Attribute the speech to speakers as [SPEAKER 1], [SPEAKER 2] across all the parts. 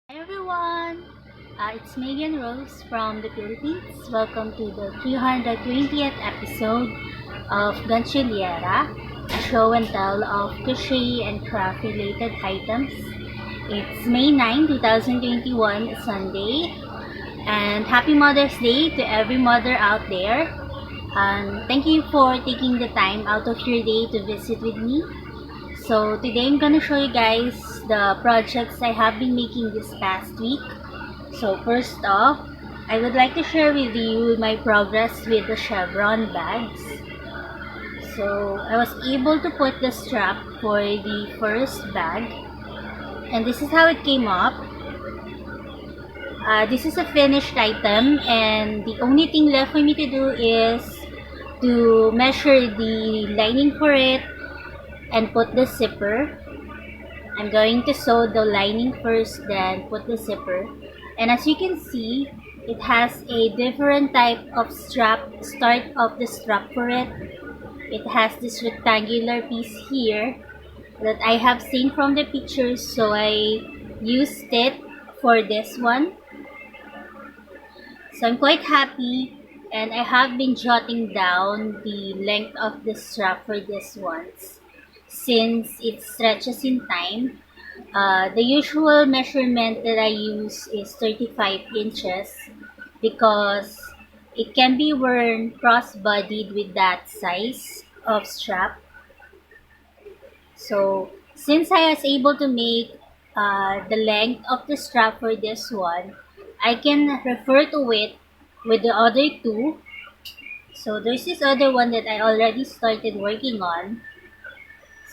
[SPEAKER 1] Hi everyone! It's Megan Rose from the Philippines. Welcome to the 320th episode of Gantsilyera, a show and tell of crochet and craft related items. It's May 9, 2021, Sunday, and happy Mother's Day to every mother out there. And thank you for taking the time out of your day to visit with me. So today I'm gonna show you guys the projects I have been making this past week. So first off, I would like to share with you my progress with the chevron bags. So I was able to put the strap for the first bag, and this is how it came up. This is a finished item, and the only thing left for me to do is to measure the lining for it and put the zipper. I'm going to sew the lining first, then put the zipper. And as you can see, it has a different type of start of the strap for it. It has this rectangular piece here that I have seen from the pictures, so I used it for this one. So I'm quite happy, and I have been jotting down the length of the strap for this one, since it stretches in time. The usual measurement that I use is 35 inches because it can be worn cross-bodied with that size of strap. So since I was able to make the length of the strap for this one, I can refer to it with the other two. So there's this other one that I already started working on,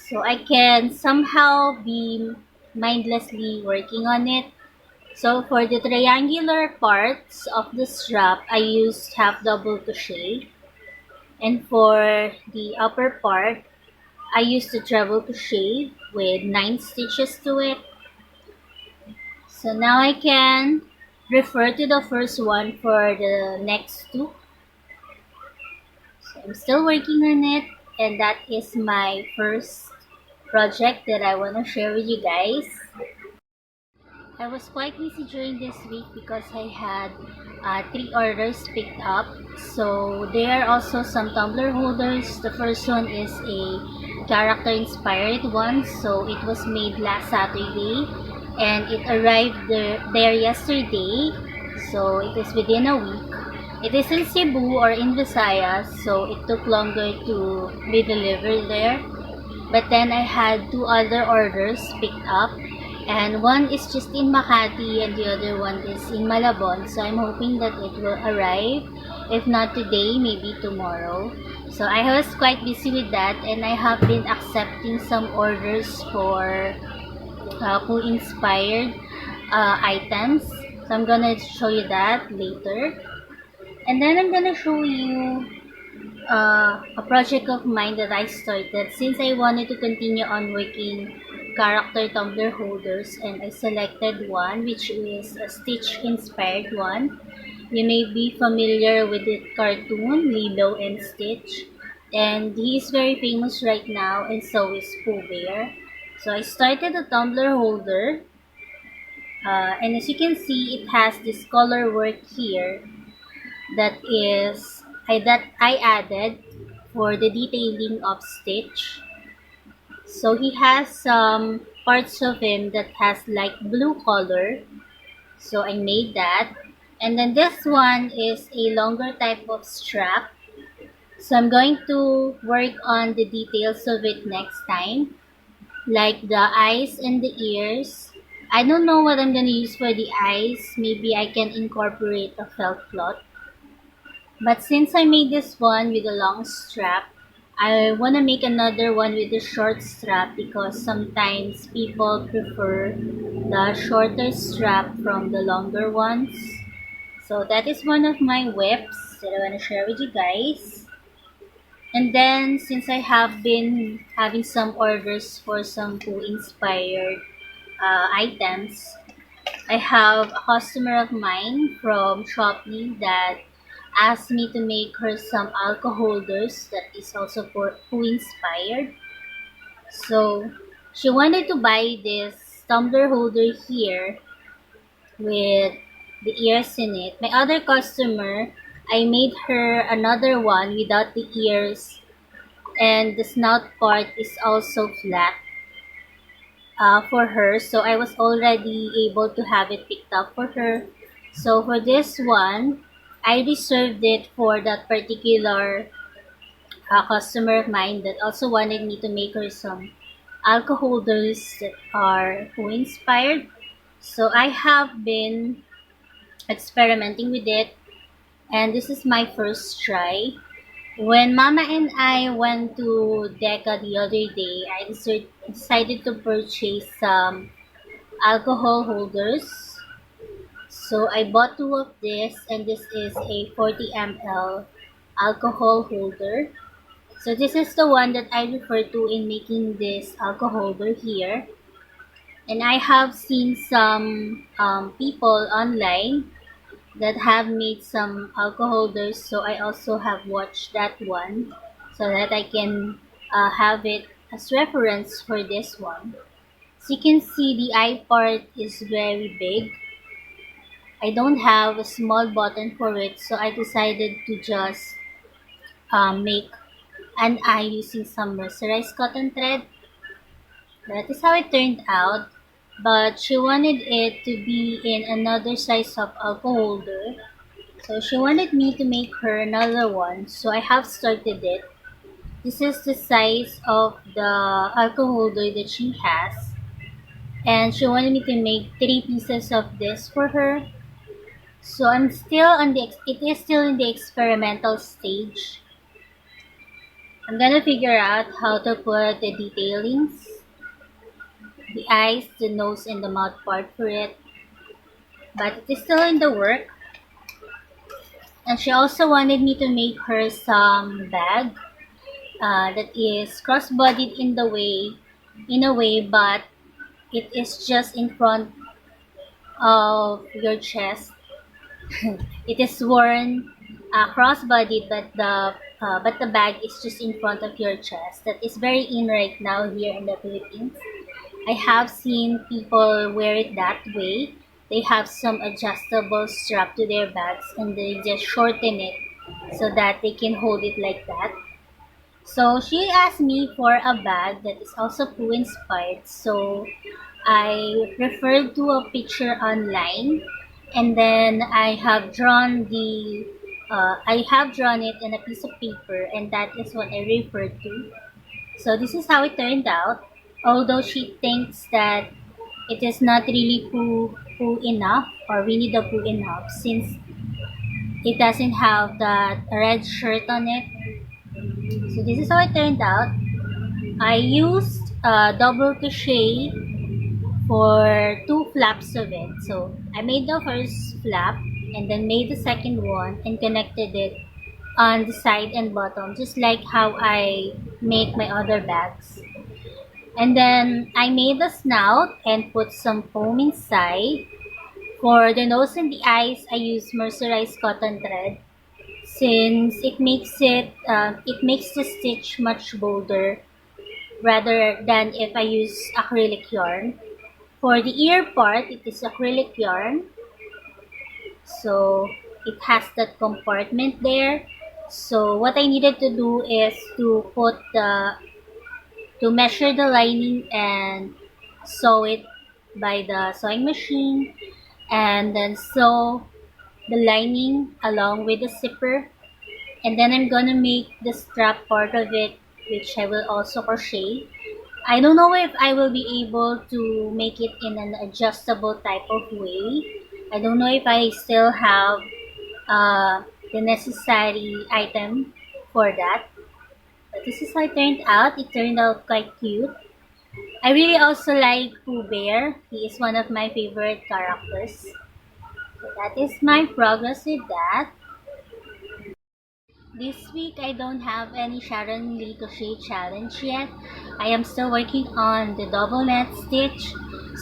[SPEAKER 1] so I can somehow be mindlessly working on it. So for the triangular parts of the strap, I used half double crochet, and for the upper part, I used the treble crochet with 9 stitches to it. So now I can refer to the first one for the next two. So I'm still working on it, and that is my first project that I want to share with you guys. I was quite busy during this week because I had 3 orders picked up. So there are also some tumbler holders. The first one is a character inspired one. So it was made last Saturday and it arrived there yesterday. So it is within a week. It is in Cebu or in Visayas, so it took longer to be delivered there. But then I had 2 other orders picked up, and one is just in Makati and the other one is in Malabon. So I'm hoping that it will arrive, if not today, maybe tomorrow. So I was quite busy with that, and I have been accepting some orders for inspired items. So I'm gonna show you that later. And then I'm gonna show you a project of mine that I started since I wanted to continue on working character tumbler holders, and I selected one which is a Stitch inspired one. You may be familiar with the cartoon Lilo and Stitch, and he is very famous right now, and so is Pooh Bear. So I started a tumbler holder, and as you can see, it has this color work here that I added for the detailing of Stitch. So he has some parts of him that has like blue color. So I made that. And then this one is a longer type of strap. So I'm going to work on the details of it next time, like the eyes and the ears. I don't know what I'm going to use for the eyes. Maybe I can incorporate a felt cloth. But since I made this one with a long strap, I want to make another one with a short strap because sometimes people prefer the shorter strap from the longer ones. So that is one of my whips that I want to share with you guys. And then since I have been having some orders for some Pooh inspired items, I have a customer of mine from Shopee that asked me to make her some alcohol holders that is also for Pooh inspired. So she wanted to buy this tumbler holder here with the ears in it. My other customer, I made her another one without the ears, and the snout part is also flat for her. So I was already able to have it picked up for her. So for this one, I reserved it for that particular customer of mine that also wanted me to make her some alcohol holders that are who inspired. So I have been experimenting with it, and this is my first try. When Mama and I went to Deca the other day, I decided to purchase some alcohol holders. So I bought two of this, and this is a 40 ml alcohol holder. So this is the one that I refer to in making this alcohol holder here. And I have seen some people online that have made some alcohol holders, so I also have watched that one so that I can have it as reference for this one. So you can see the eye part is very big. I don't have a small button for it, so I decided to just make an eye using some mercerized cotton thread. That is how it turned out, but she wanted it to be in another size of alcohol holder. So she wanted me to make her another one, so I have started it. This is the size of the alcohol holder that she has, and she wanted me to make 3 pieces of this for her. So I'm still on it is still in the experimental stage. I'm gonna figure out how to put the detailings, the eyes, the nose, and the mouth part for it. But it is still in the work. And she also wanted me to make her some bag that is cross-bodied in a way, but it is just in front of your chest. It is worn cross-bodied, but the bag is just in front of your chest. That is very in right now here in the Philippines. I have seen people wear it that way. They have some adjustable strap to their bags, and they just shorten it so that they can hold it like that. So she asked me for a bag that is also Pooh inspired. So I referred to a picture online, and then I have drawn it in a piece of paper, and that is what I referred to. So this is how it turned out. Although she thinks that it is not really Pooh enough or Winnie the Pooh enough, since it doesn't have that red shirt on it. So this is how it turned out. I used double crochet for 2 flaps of it. So I made the first flap and then made the second one and connected it on the side and bottom, just like how I make my other bags. And then I made the snout and put some foam inside. For the nose and the eyes, I used mercerized cotton thread, since it makes the stitch much bolder rather than if I use acrylic yarn. For the ear part, it is acrylic yarn, so it has that compartment there. So what I needed to do is to measure the lining and sew it by the sewing machine, and then sew the lining along with the zipper, and then I'm gonna make the strap part of it, which I will also crochet. I don't know if I will be able to make it in an adjustable type of way. I don't know if I still have the necessary item for that. But this is how it turned out. It turned out quite cute. I really also like Pooh Bear. He is one of my favorite characters. So that is my progress with that. This week I don't have any Sharon Crochet challenge yet. I am still working on the double net stitch.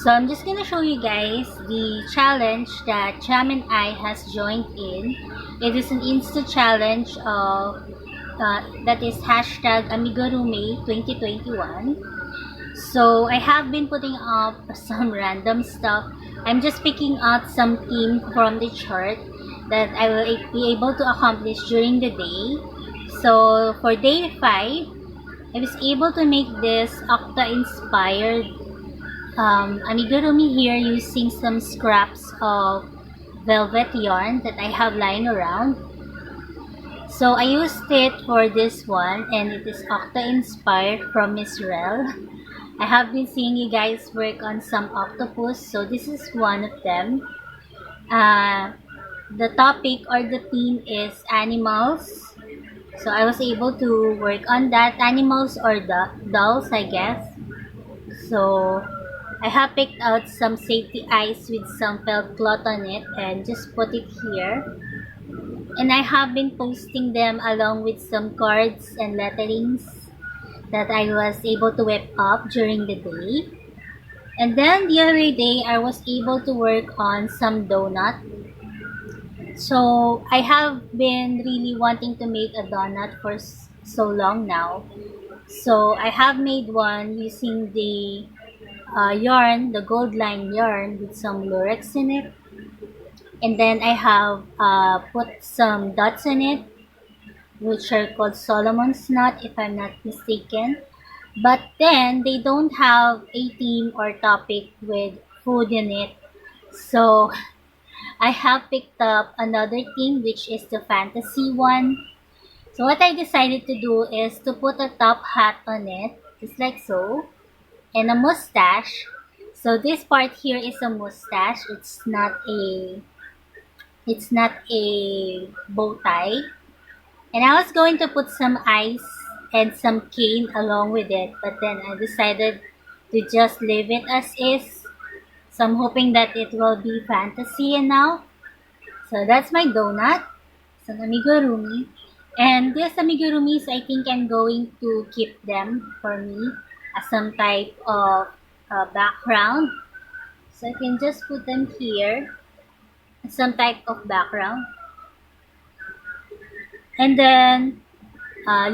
[SPEAKER 1] So I'm just gonna show you guys the challenge that Jam and I has joined in. It is an Insta challenge of that is hashtag Amigurumay 2021. So I have been putting up some random stuff I'm just picking out some theme from the chart that I will be able to accomplish during the day. So for day 5, I was able to make this Octa inspired amigurumi here using some scraps of velvet yarn that I have lying around. So I used it for this one, and it is Octa inspired from Israel. I have been seeing you guys work on some octopus, so this is one of them. The topic or the theme is animals. So I was able to work on that, animals or the dolls, I guess. So I have picked out some safety eyes with some felt cloth on it and just put it here. And I have been posting them along with some cards and letterings that I was able to whip up during the day. And then the other day, I was able to work on some donut. So I have been really wanting to make a donut for so long now. So I have made one using the yarn, the gold line yarn with some lurex in it. And then I have put some dots in it, which are called Solomon's knot if I'm not mistaken. But then they don't have a theme or topic with food in it. So I have picked up another theme, which is the fantasy one. So what I decided to do is to put a top hat on it, just like so, and a mustache. So this part here is a mustache. It's not a bow tie. And I was going to put some ice and some cane along with it, but then I decided to just leave it as is. So I'm hoping that it will be fantasy now. So that's my donut. It's an amigurumi. And these amigurumis, I think I'm going to keep them for me as some type of background. So I can just put them here as some type of background. And then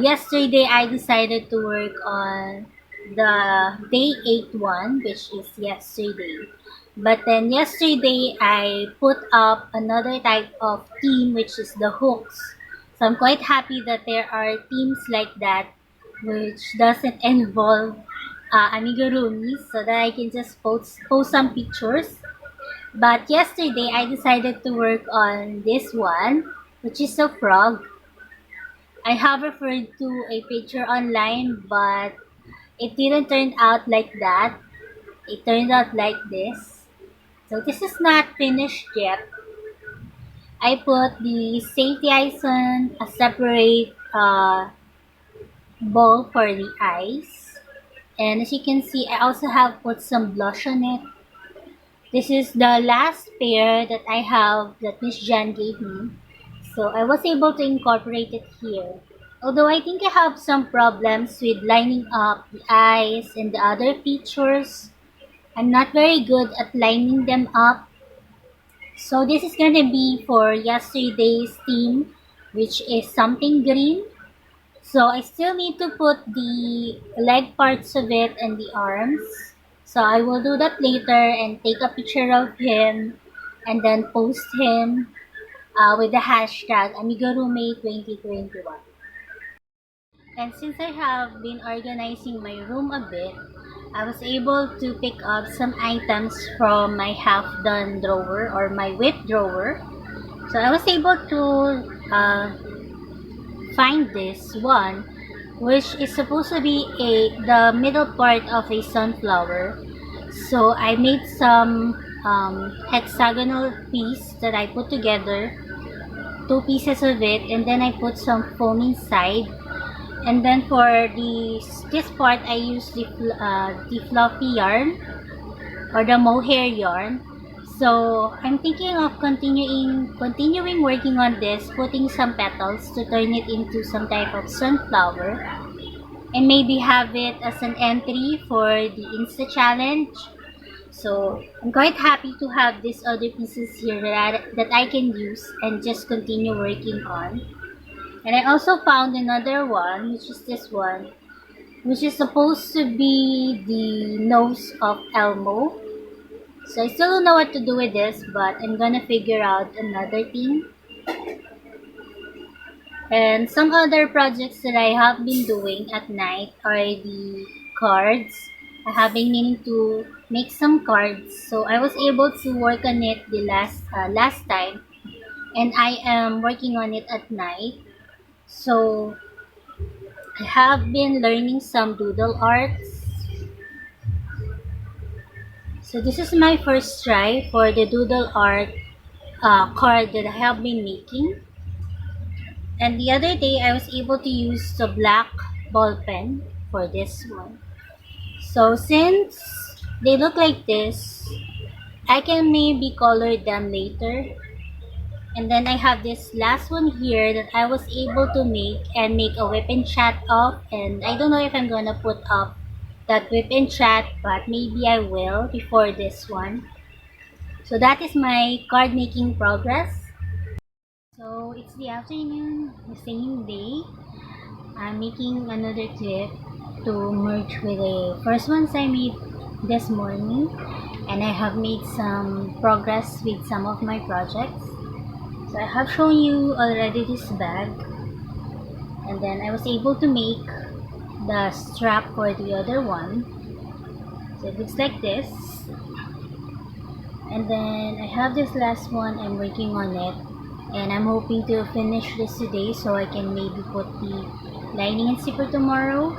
[SPEAKER 1] yesterday I decided to work on the day 8 one, which is yesterday. But then yesterday I put up another type of theme, which is the hooks. So I'm quite happy that there are themes like that which doesn't involve amigurumis, so that I can just post some pictures. But yesterday I decided to work on this one, which is a frog. I have referred to a picture online, but it didn't turn out like that. It turned out like this. So this is not finished yet. I put the safety eyes on a separate bowl for the eyes. And as you can see, I also have put some blush on it. This is the last pair that I have that Miss Jan gave me. So I was able to incorporate it here. Although I think I have some problems with lining up the eyes and the other features. I'm not very good at lining them up. So this is gonna be for yesterday's theme, which is something green. So I still need to put the leg parts of it and the arms. So I will do that later and take a picture of him and then post him with the hashtag Amigurumay 2021. And since I have been organizing my room a bit, I was able to pick up some items from my half-done drawer or my whip drawer. So I was able to find this one, which is supposed to be the middle part of a sunflower. So I made some hexagonal piece that I put together, 2 pieces of it, and then I put some foam inside. And then for this part, I used the fluffy yarn or the mohair yarn. So I'm thinking of continuing working on this, putting some petals to turn it into some type of sunflower, and maybe have it as an entry for the Insta challenge. So I'm quite happy to have these other pieces here that I can use and just continue working on. And I also found another one, which is this one, which is supposed to be the nose of Elmo. So I still don't know what to do with this, but I'm gonna figure out another thing. And some other projects that I have been doing at night are the cards. I have been meaning to make some cards, so I was able to work on it the last time, and I am working on it at night. So I have been learning some doodle arts. So this is my first try for the doodle art card that I have been making. And the other day, I was able to use the black ball pen for this one. So since they look like this, I can maybe color them later. And then I have this last one here that I was able to make a whip and chat of. And I don't know if I'm gonna put up that whip and chat, but maybe I will before this one. So that is my card making progress. So it's the afternoon, the same day. I'm making another clip to merge with the first ones I made this morning, and I have made some progress with some of my projects. So I have shown you already this bag, and then I was able to make the strap for the other one. So it looks like this. And then I have this last one, I'm working on it, and I'm hoping to finish this today so I can maybe put the lining and zipper tomorrow.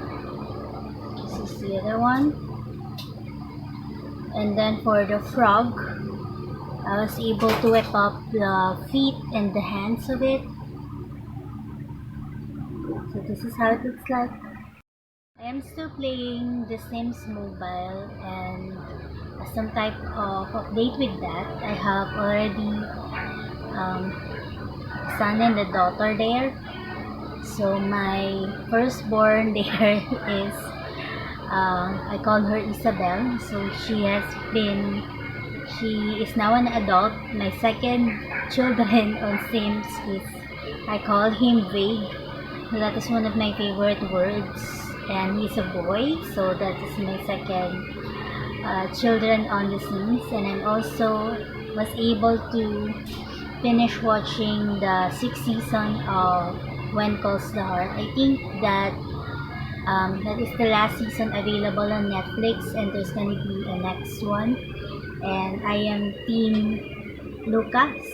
[SPEAKER 1] This is the other one. And then for the frog, I was able to whip up the feet and the hands of it. So this is how it looks like. I am still playing The Sims Mobile, and some type of update with that. I have already son and a daughter there. So my firstborn there is I call her Isabel. So she is now an adult. My second children on Sims is, I call him Vague. So that is one of my favorite words, and he's a boy. So that is my second children on the Sims. And I also was able to finish watching the 6th season of When Calls the Heart. I think that that is the last season available on Netflix, and there's gonna be a next one. And I am Team Lucas.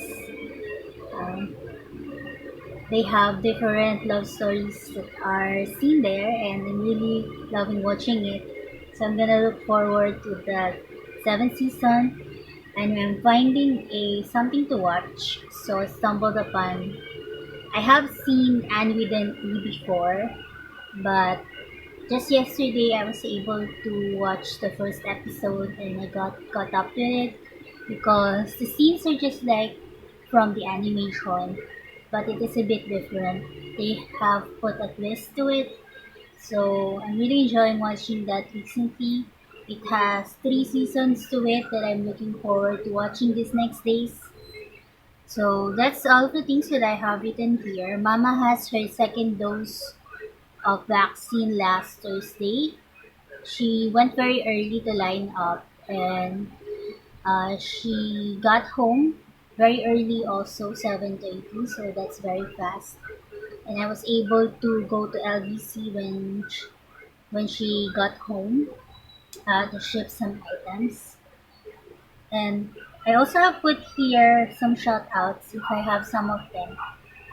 [SPEAKER 1] Um, they have different love stories that are seen there, and I'm really loving watching it. So I'm gonna look forward to the 7th season, and I'm finding something to watch. So I stumbled upon. I have seen Anne with an E before, but just yesterday I was able to watch the first episode, and I got caught up to it because the scenes are just like from the animation, but it is a bit different. They have put a twist to it, so I'm really enjoying watching that recently. It has 3 seasons to it that I'm looking forward to watching these next days. So that's all the things that I have written here. Mama has her second dose of vaccine last Thursday. She went very early to line up, and she got home very early also, 7:30, so that's very fast. And I was able to go to LBC when she got home to ship some items. And I also have put here some shout outs. If I have some of them,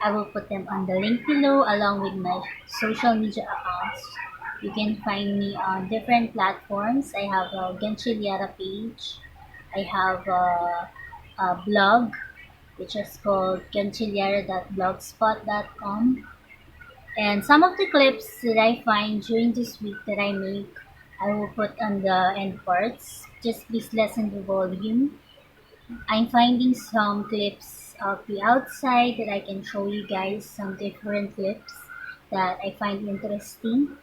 [SPEAKER 1] I will put them on the link below along with my social media accounts. You can find me on different platforms. I have a Gantsilyera page. I have a blog which is called gantsilyera.blogspot.com. And some of the clips that I find during this week that I make, I will put on the end parts. Just please lessen the volume. I'm finding some clips of the outside that I can show you guys, some different clips that I find interesting.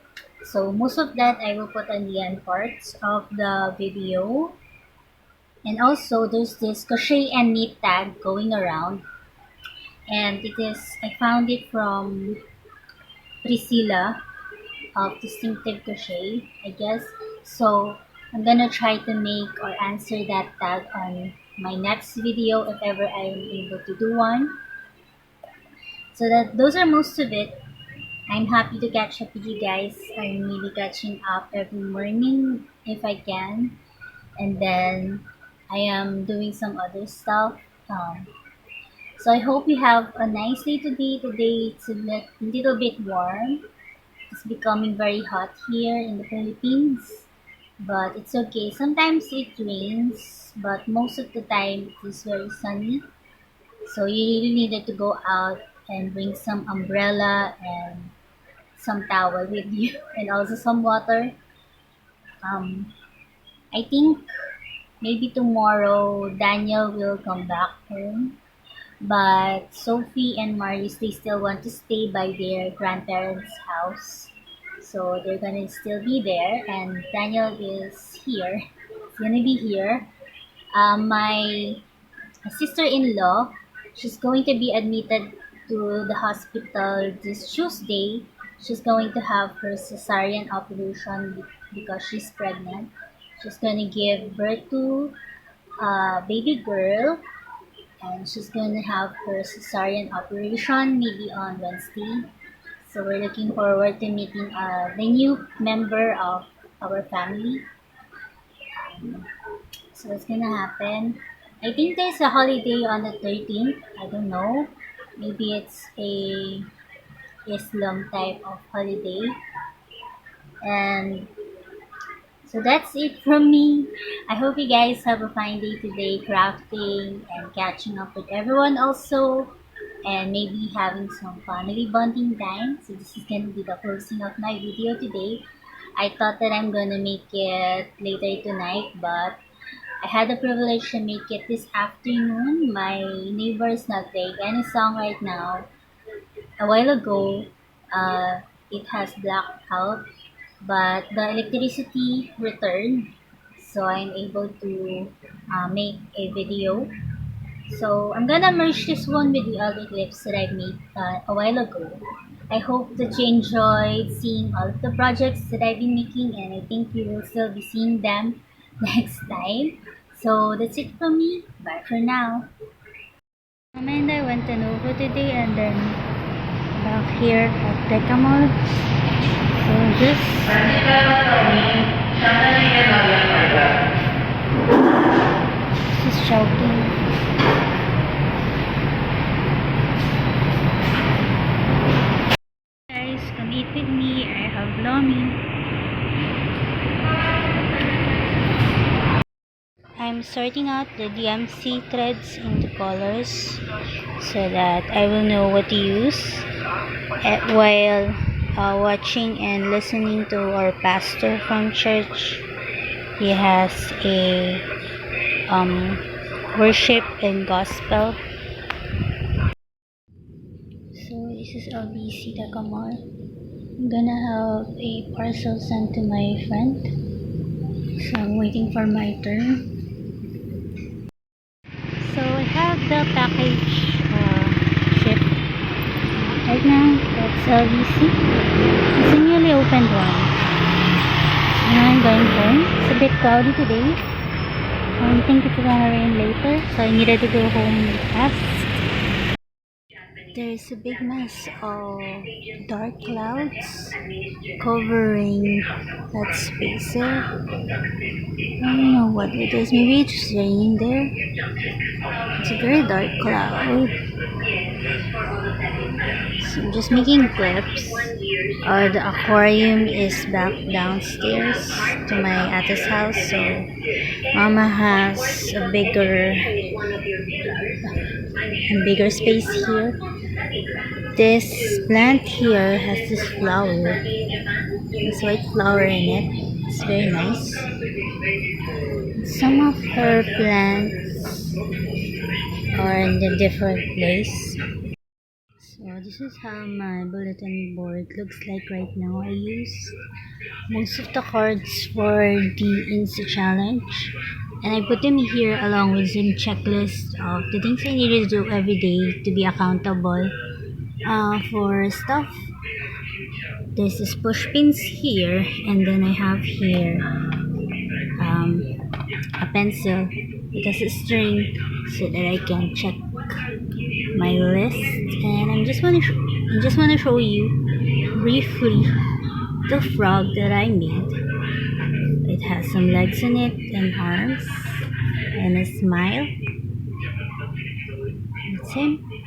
[SPEAKER 1] So most of that I will put on the end parts of the video. And also there's this crochet and knit tag going around. And I found it from Priscilla of Distinctive Crochet, I guess. So I'm gonna try to make or answer that tag on my next video if ever I am able to do one. So that those are most of it. I'm happy to catch up with you guys. I'm really catching up every morning if I can. And then I am doing some other stuff. So I hope you have a nice day today. Today it's a little bit warm. It's becoming very hot here in the Philippines. But it's okay. Sometimes it rains, but most of the time it is very sunny. So you really needed to go out and bring some umbrella and some towel with you and also some water. Um, I think maybe tomorrow Daniel will come back home, but Sophie and Marius they still want to stay by their grandparents' house. So they're gonna still be there and Daniel is here. He's gonna be here. My sister-in-law, she's going to be admitted to the hospital this Tuesday. She's going to have her cesarean operation because she's pregnant. She's going to give birth to a baby girl and she's going to have her cesarean operation maybe on Wednesday. So we're looking forward to meeting the new member of our family. So what's gonna happen? I think there's a holiday on the 13th. I don't know. Maybe it's a Islam type of holiday. And so that's it from me. I hope you guys have a fine day today crafting and catching up with everyone also. And maybe having some family bonding time. So this is gonna be the closing of my video today. I thought that I'm gonna make it later tonight, but I had the privilege to make it this afternoon. My neighbor is not playing any song right now. A while ago, it has blacked out, but the electricity returned, so I'm able to make a video. So I'm gonna merge this one with the other clips that I made a while ago. I hope that you enjoyed seeing all of the projects that I've been making, and I think you will still be seeing them next time. So that's it from me. Bye for now. Mama and I went to Novo today and then back here at Teka Mall. So just shouting. Guys, come eat with me. I have lomi. I'm sorting out the DMC threads into colors so that I will know what to use while watching and listening to our pastor from church. He has a worship and gospel. So this is LBC Takamar. I'm gonna have a parcel sent to my friend. So I'm waiting for my turn. So I have the package shipped right now. That's LVC. It's a newly opened one. Now I'm going home. It's a bit cloudy today. I think it's gonna rain later, so I needed to go home fast. There's a big mess of dark clouds covering that space there. I don't know what it is. Maybe it's just raining there. It's a very dark cloud. So I'm just making clips. The aquarium is back downstairs to my ate's house. So Mama has a bigger space here. This plant here has this flower. This white flower in it. It's very nice. Some of her plants are in a different place. So this is how my bulletin board looks like right now. I used most of the cards for the Insta challenge and I put them here along with some checklist of the things I needed to do every day to be accountable for stuff. There's this push pins here and then I have here um, a pencil. It has a string so that I can check my list. And I just want to show you briefly the frog that I made. It has some legs in it and arms and a smile. That's him.